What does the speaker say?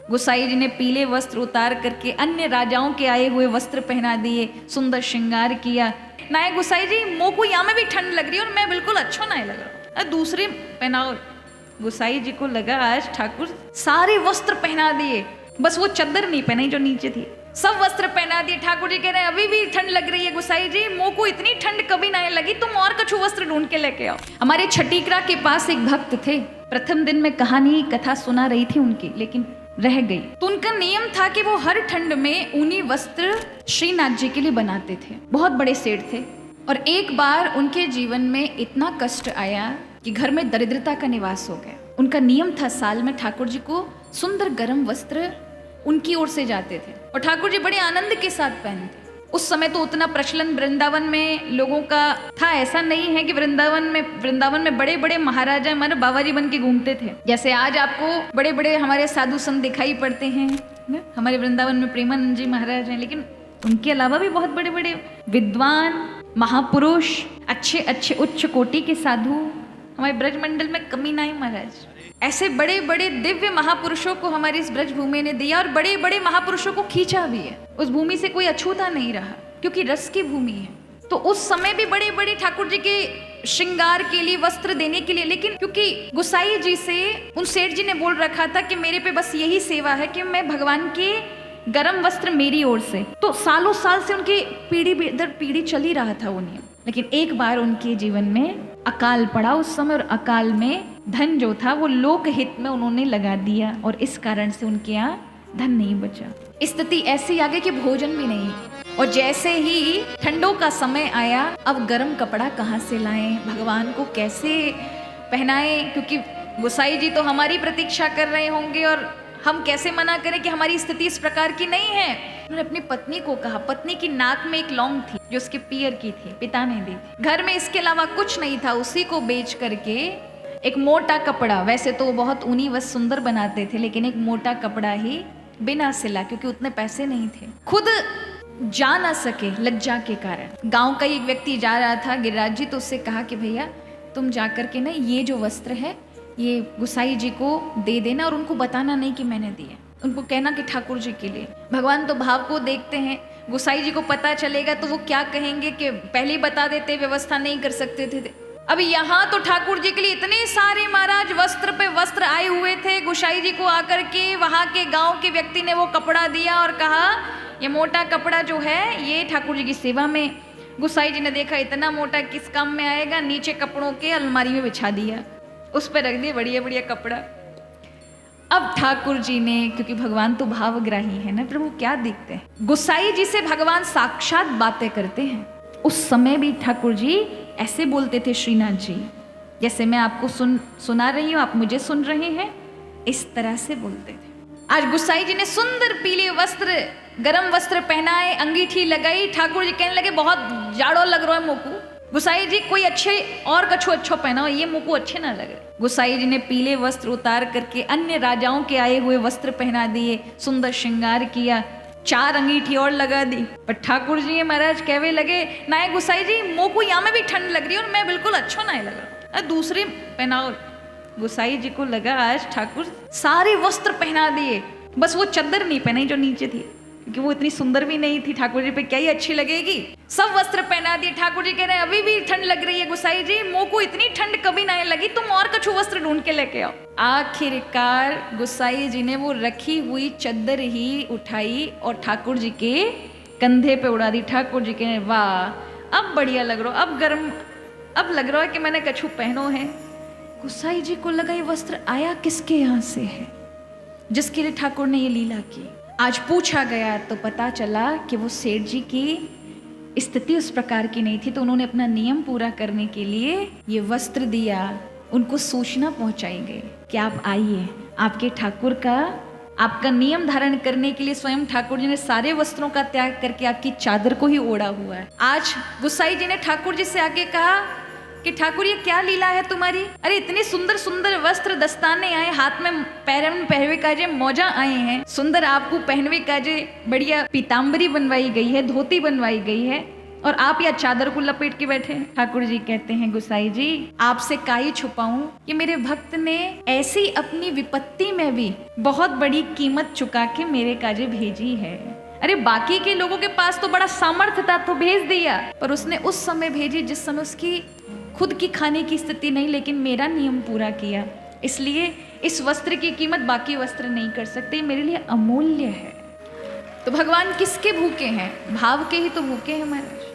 गोसाई जी ने पीले वस्त्र उतार करके अन्य राजाओं के आए हुए वस्त्र पहना दिए, सुंदर श्रृंगार किया। नायक गोसाई जी, मोह को यहाँ में भी ठंड लग रही है और मैं बिल्कुल अच्छा नहीं लग रहा, दूसरे पहनाओ। गोसाई जी को लगा आज ठाकुर सारे वस्त्र पहना दिए, बस वो चद्दर नहीं पहनाई जो नीचे थी, सब वस्त्र पहना दिए। ठाकुर जी कह रहे हैं अभी भी ठंड लग रही है गोसाई जी, मोह को इतनी ठंड कभी नहीं लगी, तुम और कछु वस्त्र ढूंढ के लेके आओ। हमारे छठीकरा के पास एक भक्त थे, प्रथम दिन में कहानी कथा सुना रही थी उनकी, लेकिन रह गई। तो उनका नियम था कि वो हर ठंड में ऊनी वस्त्र श्रीनाथ जी के लिए बनाते थे। बहुत बड़े सेठ थे और एक बार उनके जीवन में इतना कष्ट आया कि घर में दरिद्रता का निवास हो गया। उनका नियम था साल में ठाकुर जी को सुंदर गर्म वस्त्र उनकी ओर से जाते थे और ठाकुर जी बड़े आनंद के साथ पहनते। उस समय तो उतना प्रचलन वृंदावन में लोगों का था, ऐसा नहीं है कि वृंदावन में बड़े बड़े महाराजा हमारे बाबा जी बन के घूमते थे। जैसे आज आपको बड़े बड़े हमारे साधु संत दिखाई पड़ते हैं ना? हमारे वृंदावन में प्रेमानंद जी महाराज हैं, लेकिन उनके अलावा भी बहुत बड़े बड़े विद्वान महापुरुष, अच्छे अच्छे उच्च कोटि के साधु हमारे ब्रजमंडल में कमी नहीं महाराज। ऐसे बड़े बड़े दिव्य महापुरुषों को हमारी इस ब्रज भूमि ने दिया और बड़े बड़े महापुरुषों को खींचा भी है। उस भूमि से कोई अछूता नहीं रहा क्योंकि रस की भूमि है। तो उस समय भी बड़े बड़े ठाकुर जी के श्रृंगार के लिए वस्त्र देने के लिए, लेकिन क्योंकि गोसाई जी से उन सेठ जी ने बोल रखा था कि मेरे पे बस यही सेवा है कि मैं भगवान के गर्म वस्त्र मेरी ओर से, तो सालों साल से उनकी पीढ़ी दर पीढ़ी चल ही रहा था वो नियम। लेकिन एक बार उनके जीवन में अकाल पड़ा उस समय, और अकाल में धन जो था वो लोक हित में उन्होंने लगा दिया और इस कारण से उनके यहाँ धन नहीं बचा। स्थिति ऐसी आ गई कि भोजन भी नहीं, और जैसे ही ठंडों का समय आया, अब गर्म कपड़ा कहाँ से लाएं, भगवान को कैसे पहनाएं, क्योंकि गोसाई जी तो हमारी प्रतीक्षा कर रहे होंगे और हम कैसे मना करें कि हमारी स्थिति इस प्रकार की नहीं है। उन्होंने अपनी पत्नी को कहा, पत्नी की नाक में एक लौंग थी जो उसके पियर की थी, पिता ने दी थी। घर में इसके अलावा कुछ नहीं था, उसी को बेच करके एक मोटा कपड़ा, वैसे तो वो बहुत ऊनी वस्त्र सुंदर बनाते थे, लेकिन एक मोटा कपड़ा ही बिना सिला, क्योंकि उतने पैसे नहीं थे, खुद जा ना सके लज्जा के कारण। गांव का एक व्यक्ति जा रहा था गिरिराज जी, तो उससे कहा कि भैया तुम जा करके ना ये जो वस्त्र है ये गोसाई जी को दे देना और उनको बताना नहीं कि मैंने दिए, उनको कहना कि ठाकुर जी के लिए। भगवान तो भाव को देखते हैं, गोसाई जी को पता चलेगा तो वो क्या कहेंगे कि पहले ही बता देते, व्यवस्था नहीं कर सकते थे। अब यहाँ तो ठाकुर जी के लिए इतने सारे महाराज वस्त्र पे वस्त्र आए हुए थे। गोसाई जी को आकर के वहाँ के गांव के व्यक्ति ने वो कपड़ा दिया और कहा ये मोटा कपड़ा जो है ये ठाकुर जी की सेवा में। गोसाई जी ने देखा इतना मोटा किस काम में आएगा, नीचे कपड़ों के अलमारी में बिछा दिया, उस पर रख दिया बढ़िया बढ़िया कपड़ा। अब ठाकुर जी ने, क्योंकि भगवान तो भावग्राही है ना, प्रभु क्या देखते हैं, गोसाई जी से भगवान साक्षात बातें करते हैं। उस समय भी ठाकुर जी ऐसे बोलते थे, श्रीनाथ जी जैसे मैं आपको सुना रही हूँ, आप मुझे सुन रहे हैं, इस तरह से बोलते थे। आज गोसाई जी ने सुंदर पीले वस्त्र, गरम वस्त्र पहनाए, अंगीठी लगाई। ठाकुर जी कहने लगे बहुत जाड़ो लग रहा है मोकू। गोसाई जी कोई अच्छे और कछु अच्छो पहनाओ, ये मुझको अच्छे ना लग रहे। गोसाई जी ने पीले वस्त्र उतार करके अन्य राजाओं के आए हुए वस्त्र पहना दिए, सुंदर श्रृंगार किया, 4 अंगीठी और लगा दी। पर ठाकुर जी महाराज कहवे लगे, नायक गोसाई जी मोह को यहाँ में भी ठंड लग रही है और मैं बिल्कुल अच्छा नहीं लग रहा, दूसरे पहनाओ। गोसाई जी को लगा आज ठाकुर सारे वस्त्र पहना दिए, बस वो चद्दर नहीं पहनाई जो नीचे थी, क्योंकि वो इतनी सुंदर भी नहीं थी, ठाकुर जी पे क्या ही अच्छी लगेगी। सब वस्त्र पहना दिए। ठाकुर जी कह रहे हैं अभी भी ठंड लग रही है गोसाई जी, मोह को इतनी ठंड कभी नहीं लगी, तुम और कछु वस्त्र ढूंढ के लेके आओ। आखिरकार गोसाई जी ने वो रखी हुई चद्दर ही उठाई और ठाकुर जी के कंधे पे उड़ा दी। ठाकुर जी कह रहे वाह अब बढ़िया लग रहा, अब गर्म, अब लग रहा है कि मैंने कछु पहनो है। गोसाई जी को लगा ये वस्त्र आया किसके यहाँ से है, जिसके लिए ठाकुर ने ये लीला की। आज पूछा गया तो पता चला कि वो सेठ जी की स्थिति उस प्रकार की नहीं थी, तो उन्होंने अपना नियम पूरा करने के लिए ये वस्त्र दिया। उनको सूचना पहुंचाई गई कि आप आइए, आपके ठाकुर का, आपका नियम धारण करने के लिए स्वयं ठाकुर जी ने सारे वस्त्रों का त्याग करके आपकी चादर को ही ओढ़ा हुआ है। आज गोसाई जी ने ठाकुर जी से आके कहा कि ठाकुर ये क्या लीला है तुम्हारी, अरे इतने सुंदर सुंदर वस्त्र दस्ताने आए, हाथ में पैर में पहनवे काजे मौजा आए हैं, सुंदर आपको पहनवे काजे बढ़िया पीताम्बरी बनवाई गई है, धोती बनवाई गई है, और आप या चादर को लपेट के बैठे हैं। ठाकुर जी कहते हैं गुसाई जी आपसे काई छुपाऊं कि मेरे भक्त ने ऐसी अपनी विपत्ति में भी बहुत बड़ी कीमत चुका के मेरे काजे भेजी है। अरे बाकी के लोगों के पास तो बड़ा सामर्थ्य था तो भेज दिया, पर उसने उस समय भेजी जिस समय उसकी खुद की खाने की स्थिति नहीं, लेकिन मेरा नियम पूरा किया। इसलिए इस वस्त्र की कीमत बाकी वस्त्र नहीं कर सकते, मेरे लिए अमूल्य है। तो भगवान किसके भूखे हैं? भाव के ही तो भूखे हैं महाराज।